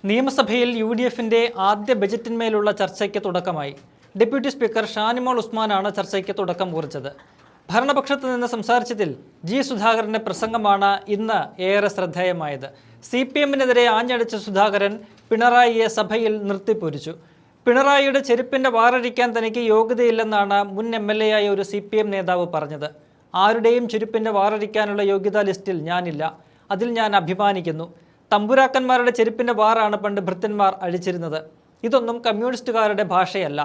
നിയമസഭയിൽ യു.ഡി.എഫിന്റെ ആദ്യ ബജറ്റിന്മേലുള്ള ചർച്ചയ്ക്ക് തുടക്കമായി. ഡെപ്യൂട്ടി സ്പീക്കർ ഷാനിമോൾ ഉസ്മാനാണ് ചർച്ചയ്ക്ക് തുടക്കം കുറിച്ചത്. ഭരണപക്ഷത്ത് നിന്ന് സംസാരിച്ചതിൽ ജി സുധാകരന്റെ പ്രസംഗമാണ് ഇന്ന് ഏറെ ശ്രദ്ധേയമായത്. CPM-നെതിരെ ആഞ്ഞടിച്ച സുധാകരൻ പിണറായിയെ സഭയിൽ നിർത്തിപ്പൊരിച്ചു. പിണറായിയുടെ ചെരുപ്പിന്റെ വാറഴിക്കാൻ തനിക്ക് യോഗ്യതയില്ലെന്നാണ് മുൻ MLA ആയ ഒരു CPM നേതാവ് പറഞ്ഞത്. ആരുടെയും ചെരുപ്പിന്റെ വാറഴിക്കാനുള്ള യോഗ്യതാ ലിസ്റ്റിൽ ഞാനില്ല. അതിൽ ഞാൻ അഭിമാനിക്കുന്നു. തമ്പുരാക്കന്മാരുടെ ചെരുപ്പിന്റെ വാറാണ് പണ്ട് ഭൃത്യന്മാർ അഴിച്ചിരുന്നത്. ഇതൊന്നും കമ്മ്യൂണിസ്റ്റുകാരുടെ ഭാഷയല്ല.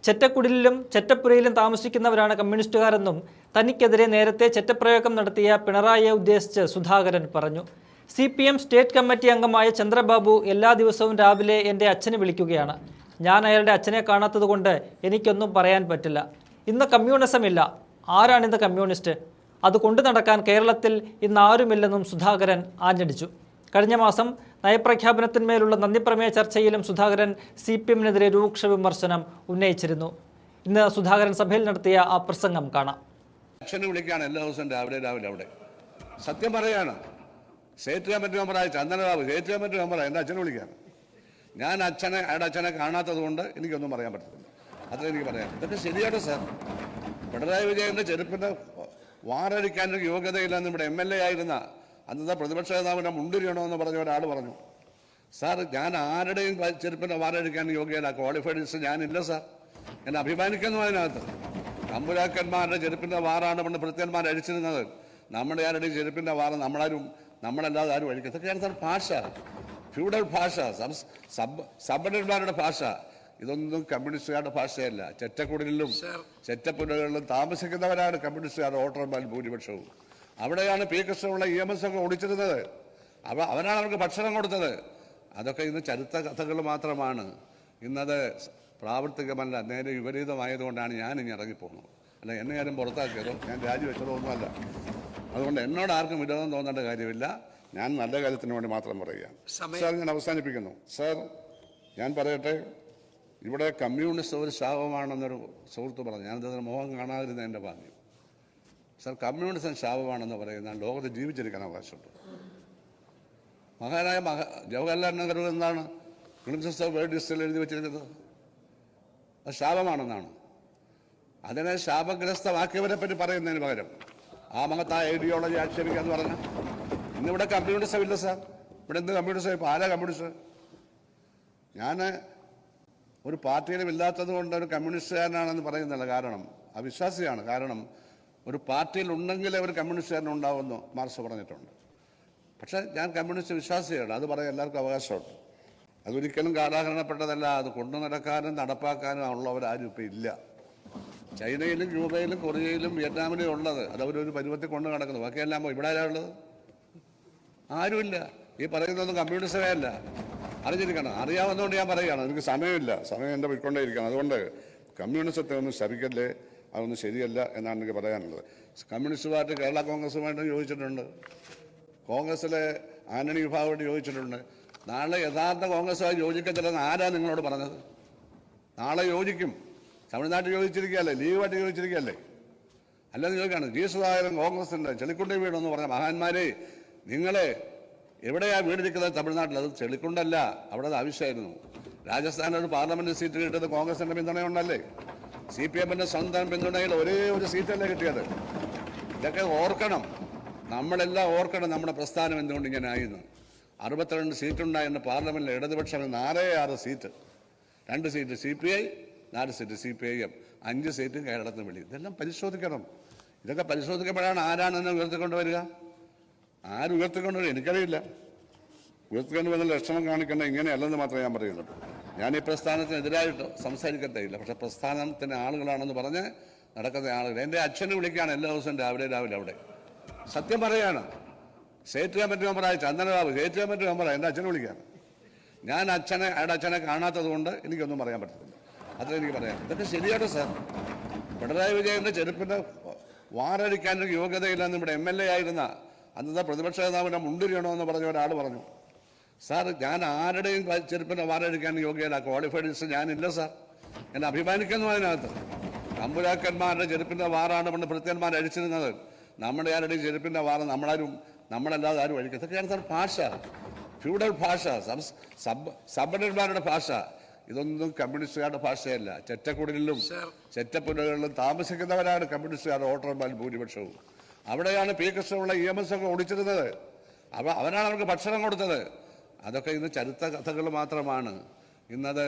ചെറ്റക്കുടിലും ചെറ്റപ്പുരയിലും താമസിക്കുന്നവരാണ് കമ്മ്യൂണിസ്റ്റുകാരെന്നും തനിക്കെതിരെ നേരത്തെ ചെറ്റപ്രയോഗം നടത്തിയ പിണറായിയെ ഉദ്ദേശിച്ച് സുധാകരൻ പറഞ്ഞു. CPM സ്റ്റേറ്റ് കമ്മിറ്റി അംഗമായ ചന്ദ്രബാബു എല്ലാ ദിവസവും രാവിലെ എൻ്റെ അച്ഛനെ വിളിക്കുകയാണ്. ഞാൻ അയാളുടെ അച്ഛനെ കാണാത്തതുകൊണ്ട് എനിക്കൊന്നും പറയാൻ പറ്റില്ല. ഇന്ന് കമ്മ്യൂണിസമില്ല. ആരാണിന്ന് കമ്മ്യൂണിസ്റ്റ്? അത് കൊണ്ടു നടക്കാൻ കേരളത്തിൽ ഇന്ന് ആരുമില്ലെന്നും സുധാകരൻ ആഞ്ഞടിച്ചു. കഴിഞ്ഞ മാസം നയപ്രഖ്യാപനത്തിന്മേലുള്ള നന്ദിപ്രമേയ ചർച്ചയിലും സുധാകരൻ CPM-നെതിരെ രൂക്ഷ വിമർശനം ഉന്നയിച്ചിരുന്നു. ഇന്ന് സുധാകരൻ സഭയിൽ നടത്തിയ ആ പ്രസംഗം കാണാം. അച്ഛനെ വിളിക്കുകയാണ് എല്ലാ ദിവസവും രാവിലെ അവിടെ. സത്യം പറയാണ്. സ്റ്റേറ്റ് കമ്മിറ്റി മെമ്പറായ ചന്ദനബാബു സ്റ്റേറ്റ് കമ്മിറ്റി മെമ്പറാണ് എൻ്റെ അച്ഛനെ വിളിക്കുകയാണ്. ഞാൻ അയാളുടെ അച്ഛനെ കാണാത്തത് കൊണ്ട് എനിക്കൊന്നും പറയാൻ പറ്റത്തില്ല. അത്ര എനിക്ക് പറയാം. ഇതൊക്കെ ശരിയാണ് സാർ. പിണറായി വിജയൻ്റെ ചെരുപ്പിൻ്റെ വാറഴിക്കാനൊരു യോഗ്യതയില്ലെന്ന് ഇവിടെ MLA ആയിരുന്ന അന്നത്തെ പ്രതിപക്ഷ നേതാവിനെ മുണ്ടിരിയണമെന്ന് പറഞ്ഞ ഒരാൾ പറഞ്ഞു. സാർ, ഞാൻ ആരുടെയും ചെരുപ്പിൻ്റെ വാറഴിക്കാൻ യോഗ്യത ക്വാളിഫൈഡ് ലിസ്റ്റ് ഞാനില്ല സാർ. എന്നെ അഭിമാനിക്കുന്നു അതിനകത്ത്. തമ്പുരാക്കന്മാരുടെ ചെരുപ്പിൻ്റെ വാറാണ് പണ്ട് ഭൃത്യന്മാർ അഴിച്ചിരുന്നത്. നമ്മുടെ ആരുടെയും ചെരുപ്പിൻ്റെ വാറ് നമ്മളല്ലാതെ ആരും അഴിക്കും. ഇതൊക്കെയാണ് സാർ ഭാഷ, ഫ്യൂഡൽ ഭാഷ, സബർഡിന്മാരുടെ ഭാഷ. ഇതൊന്നും കമ്മ്യൂണിസ്റ്റുകാരുടെ ഭാഷയല്ല. ചെറ്റക്കുടലിലും ചെറ്റപ്പുരകളിലും താമസിക്കുന്നവരാണ് കമ്മ്യൂണിസ്റ്റുകാർ വോട്ടർമാരിൽ ഭൂരിപക്ഷവും. അവിടെയാണ് P. കൃഷ്ണപിള്ള EMS ഒക്കെ ഓടിച്ചിരുന്നത്. അവരാണ് അവർക്ക് ഭക്ഷണം കൊടുത്തത്. അതൊക്കെ ഇന്ന് ചരിത്ര കഥകൾ മാത്രമാണ്. ഇന്നത് പ്രാവർത്തികമല്ല. നേരെ വിപരീതമായതുകൊണ്ടാണ് ഞാൻ ഇനി ഇറങ്ങിപ്പോകുന്നത്. അല്ല, എന്നെ ആരും പുറത്താക്കിയതോ ഞാൻ രാജിവെച്ചതോ ഒന്നുമല്ല. അതുകൊണ്ട് എന്നോട് ആർക്കും വിരോധം തോന്നേണ്ട കാര്യമില്ല. ഞാൻ നല്ല കാര്യത്തിന് വേണ്ടി മാത്രം പറയുകയാണ്. സാർ, ഞാൻ അവസാനിപ്പിക്കുന്നു. സാർ, ഞാൻ പറയട്ടെ, ഇവിടെ കമ്മ്യൂണിസ്റ്റ് ഒരു ശാപമാണെന്നൊരു സുഹൃത്ത് പറഞ്ഞു. ഞാനതിന് മുഖം കാണാതിരുന്ന എൻ്റെ ഭാഗ്യം. സാർ, കമ്മ്യൂണിസം ശാപമാണെന്ന് പറയുന്ന ലോകത്ത് ജീവിച്ചിരിക്കാൻ അവകാശമുണ്ട്. മഹാനായ ജവഹർലാൽ നെഹ്റു എന്താണ് പ്രിൻസസ് ഓഫ് വേൾഡ് ഹിസ്റ്ററിൽ എഴുതി വെച്ചിരിക്കുന്നത്? അത് ശാപമാണെന്നാണ്. അതിനെ ശാപഗ്രസ്തമാക്കിയവരെ പറ്റി പറയുന്നതിന് പകരം ആ മഹത്തായ ഐഡിയോളജി ആക്ഷേപിക്കാന്ന് പറഞ്ഞാൽ ഇന്നിവിടെ കമ്മ്യൂണിസം ഇല്ല സാർ. ഇവിടെ എന്ത് കമ്മ്യൂണിസം? ഇപ്പോൾ ആരാ കമ്മ്യൂണിസ്റ്റ്? ഞാൻ ഒരു പാർട്ടിയിലും ഇല്ലാത്തത് കൊണ്ട് ഒരു കമ്മ്യൂണിസ്റ്റുകാരനാണെന്ന് പറയുന്നില്ല. കാരണം അവിശ്വാസിയാണ്. കാരണം ഒരു പാർട്ടിയിൽ ഉണ്ടെങ്കിലേ ഒരു കമ്മ്യൂണിസ്റ്റുകാരൻ ഉണ്ടാവുമെന്ന് മാർക്സ് പറഞ്ഞിട്ടുണ്ട്. പക്ഷേ ഞാൻ കമ്മ്യൂണിസ്റ്റ് വിശ്വാസിയാണ്. അത് പറയാൻ എല്ലാവർക്കും അവകാശമുണ്ട്. അതൊരിക്കലും കാലാഹരണപ്പെട്ടതല്ല. അത് കൊണ്ടു നടക്കാനും നടപ്പാക്കാനും ഉള്ളവരാരും ഇപ്പം ഇല്ല. ചൈനയിലും ക്യൂബയിലും കൊറിയയിലും വിയറ്റ്നാമിലും ഉള്ളത് അതവരൊരു പരുവത്തിൽ കൊണ്ടു നടക്കുന്നു. ബാക്കിയെല്ലാം ഇവിടെ ആരാ ഉള്ളത്? ആരുമില്ല. ഈ പറയുന്നതൊന്നും കമ്മ്യൂണിസ്റ്റമേ അല്ല. അറിഞ്ഞിരിക്കണം. അറിയാവുന്നതുകൊണ്ട് ഞാൻ പറയുകയാണ്. എനിക്ക് സമയമില്ല. സമയം എൻ്റെ പോയിക്കൊണ്ടേയിരിക്കണം. അതുകൊണ്ട് കമ്മ്യൂണിസത്തെ ഒന്നും ശപിക്കല്ലേ, അതൊന്നും ശരിയല്ല എന്നാണ് എനിക്ക് പറയാനുള്ളത്. കമ്മ്യൂണിസ്റ്റ് പാർട്ടി കേരള കോൺഗ്രസുമായിട്ട് യോജിച്ചിട്ടുണ്ട്. കോൺഗ്രസിലെ ആന്റണി വിഭാഗമായിട്ട് യോജിച്ചിട്ടുണ്ട്. നാളെ യഥാർത്ഥ കോൺഗ്രസുമായി യോജിക്കത്തില്ലെന്ന് ആരാ നിങ്ങളോട് പറഞ്ഞത്? നാളെ യോജിക്കും. തമിഴ്നാട്ടിൽ യോജിച്ചിരിക്കുകയല്ലേ, ലീഗുമായിട്ട് യോജിച്ചിരിക്കുകയല്ലേ? അല്ലെന്ന് ചോദിക്കുകയാണ്. ജി സുധാകരൻ കോൺഗ്രസിൻ്റെ ചെളിക്കുണ്ടി വീടെന്ന് പറഞ്ഞ മഹാന്മാരെ, നിങ്ങളെ എവിടെയാണ് വീടിരിക്കുന്നത്? തമിഴ്നാട്ടിൽ. അത് ചെളിക്കുണ്ടല്ല, അവിടെ ആവശ്യമായിരുന്നു. രാജസ്ഥാനിൽ ഒരു പാർലമെന്റ് സീറ്റ് കിട്ടിയത് കോൺഗ്രസിന്റെ പിന്തുണയുണ്ടല്ലേ? CPM-ന്റെ സ്വന്തം പിന്തുണയിൽ ഒരേ ഒരു സീറ്റല്ലേ കിട്ടിയത്? ഇതൊക്കെ ഓർക്കണം. നമ്മളെല്ലാം ഓർക്കണം നമ്മുടെ പ്രസ്ഥാനം എന്തുകൊണ്ട് ഇങ്ങനെ ആയിരുന്നു. 62 സീറ്റുണ്ടായിരുന്ന പാർലമെന്റിൽ ഇടതുപക്ഷം 4-6 seat, 2 seat CPI, 4 seat CPIM, 5 സീറ്റും കേരളത്തിന് വെളി. ഇതെല്ലാം പരിശോധിക്കണം. ഇതൊക്കെ പരിശോധിക്കപ്പെടാണ് ആരാണെന്ന് ഉയർത്തിക്കൊണ്ടുവരിക. ആര് ഉയർത്തിക്കൊണ്ടുവരിക എനിക്കറിയില്ല. ഉയർത്തിക്കൊണ്ടുവന്ന ലക്ഷണം കാണിക്കേണ്ട ഇങ്ങനെയല്ലെന്ന് മാത്രമേ ഞാൻ പറയുന്നുള്ളൂ. ഞാൻ ഈ പ്രസ്ഥാനത്തിനെതിരായിട്ട് സംസാരിക്കത്തേയില്ല. പക്ഷെ പ്രസ്ഥാനത്തിന് ആളുകളാണെന്ന് പറഞ്ഞ് നടക്കുന്ന ആളുകൾ. എൻ്റെ അച്ഛനെ വിളിക്കുകയാണ് എല്ലാ ദിവസവും രാവിലെ അവിടെ. സത്യം പറയാണ്. സ്റ്റേറ്റ് കമ്മിറ്റി മെമ്പറായ ചന്ദനബാബു സ്റ്റേറ്റ് കമ്മിറ്റി മെമ്പറാണ് എൻ്റെ അച്ഛനെ വിളിക്കുകയാണ്. ഞാൻ അയാളുടെ അച്ഛനെ കാണാത്തത് കൊണ്ട് എനിക്കൊന്നും പറയാൻ പറ്റത്തില്ല. അത്ര എനിക്ക് പറയാം. ഇതൊക്കെ ശരിയാണ് സാർ. പിണറായി വിജയൻ്റെ ചെരുപ്പിൻ്റെ വാറഴിക്കാനൊരു യോഗ്യതയില്ലെന്ന് ഇവിടെ MLA ആയിരുന്ന അന്നത്തെ പ്രതിപക്ഷ നേതാവിനെ മുണ്ടിരിയണമെന്ന് പറഞ്ഞ ഒരാൾ പറഞ്ഞു. സാർ, ഞാൻ ആരുടെയും ചെരുപ്പിൻ്റെ വാറഴിക്കാൻ യോഗ്യത ക്വാളിഫൈഡ് ലിസ്റ്റ് ഞാനില്ല സാർ. എന്നെ അഭിമാനിക്കുന്നു അതിനകത്ത്. തമ്പുരാക്കന്മാരുടെ ചെരുപ്പിൻ്റെ വാറാണ് പണ്ട് ഭൃത്യന്മാർ അഴിച്ചിരുന്നത്. നമ്മുടെ ആരുടെയും ചെരുപ്പിൻ്റെ വാറ് നമ്മളല്ലാതെ ആരും അഴിക്കും. ഇതൊക്കെയാണ് സാർ ഭാഷ, ഫ്യൂഡൽ ഭാഷ, സമ്പന്നന്മാരുടെ ഭാഷ, ഇതൊന്നും കമ്മ്യൂണിസ്റ്റുകാരുടെ ഭാഷയല്ല. ചെറ്റക്കുടലിലും ചെറ്റപ്പുരകളിലും താമസിക്കുന്നവരാണ് കമ്മ്യൂണിസ്റ്റുകാരുടെ വോട്ടർമാർ ഭൂരിപക്ഷവും. അവിടെയാണ് പി കൃഷ്ണപിള്ള EMS ഒക്കെ ഓടിച്ചിരുന്നത്. അവരാണ് അവർക്ക് ഭക്ഷണം കൊടുത്തത്. അതൊക്കെ ഇന്ന് ചരിത്ര കഥകൾ മാത്രമാണ്. ഇന്നത്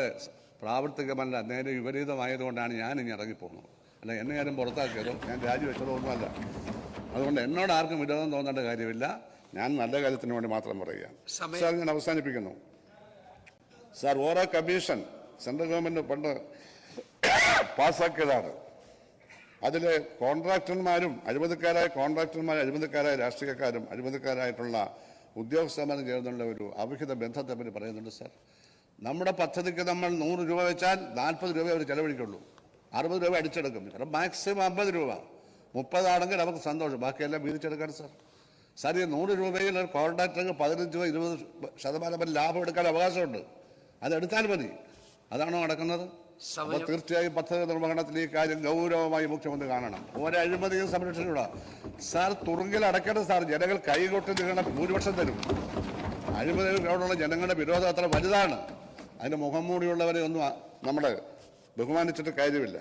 പ്രാവർത്തികമല്ല. നേരെ വിപരീതമായതുകൊണ്ടാണ് ഞാൻ ഇനി ഇറങ്ങിപ്പോകുന്നത്. അല്ല, എന്നെ ആരും പുറത്താക്കിയതോ ഞാൻ രാജിവെച്ചതോ ഒന്നുമല്ല. അതുകൊണ്ട് എന്നോട് ആർക്കും വിരോധം തോന്നേണ്ട കാര്യമില്ല. ഞാൻ നല്ല കാര്യത്തിന് വേണ്ടി മാത്രം പറയുകയാണ്. സാർ, ഞാൻ അവസാനിപ്പിക്കുന്നു. സാർ, ഓരോ കമ്മീഷൻ സെൻട്രൽ ഗവൺമെന്റ് പണ്ട് പാസ്സാക്കിയതാണ്. അതിൽ കോൺട്രാക്ടർമാരും അഴിമതിക്കാരായ അഴിമതിക്കാരായ രാഷ്ട്രീയക്കാരും അഴിമതിക്കാരായിട്ടുള്ള ഉദ്യോഗസ്ഥന്മാരും ചേർന്നുള്ള ഒരു അവിഹിത ബന്ധത്തെ പറ്റി പറയുന്നുണ്ട്. സാർ, നമ്മുടെ പദ്ധതിക്ക് നമ്മൾ 100 രൂപ വെച്ചാൽ 40 രൂപ അവർ ചെലവഴിക്കുള്ളൂ. 60 രൂപ അടിച്ചെടുക്കും. കാരണം മാക്സിമം 50 രൂപ. 30 ആണെങ്കിൽ നമുക്ക് സന്തോഷം, ബാക്കിയെല്ലാം വീതിച്ചെടുക്കാൻ. സാർ, ഈ 100 രൂപയിൽ ഒരു കോൺട്രാക്ടർക്ക് 15-20% വരെ ലാഭം എടുക്കാൻ അവകാശമുണ്ട്. അതെടുത്താൽ മതി. അതാണോ നടക്കുന്നത്? അപ്പോൾ തീർച്ചയായും പദ്ധതി നിർവഹണത്തിൽ ഈ കാര്യം ഗൗരവമായി മുഖ്യമന്ത്രി കാണണം. ഒരഴിമതിയും സംരക്ഷണ. സാർ, തുറുങ്കിൽ അടയ്ക്കണം. സാർ, ജനങ്ങൾ കൈകൊട്ടി നിൽക്കുന്ന ഭൂരിപക്ഷം തരും. അഴിമതികളോടുള്ള ജനങ്ങളുടെ വിരോധം അത്ര വലുതാണ്. അതിന് മുഖം മൂടിയുള്ളവരെ ഒന്നും നമ്മൾ ബഹുമാനിച്ചിട്ട് കാര്യമില്ല.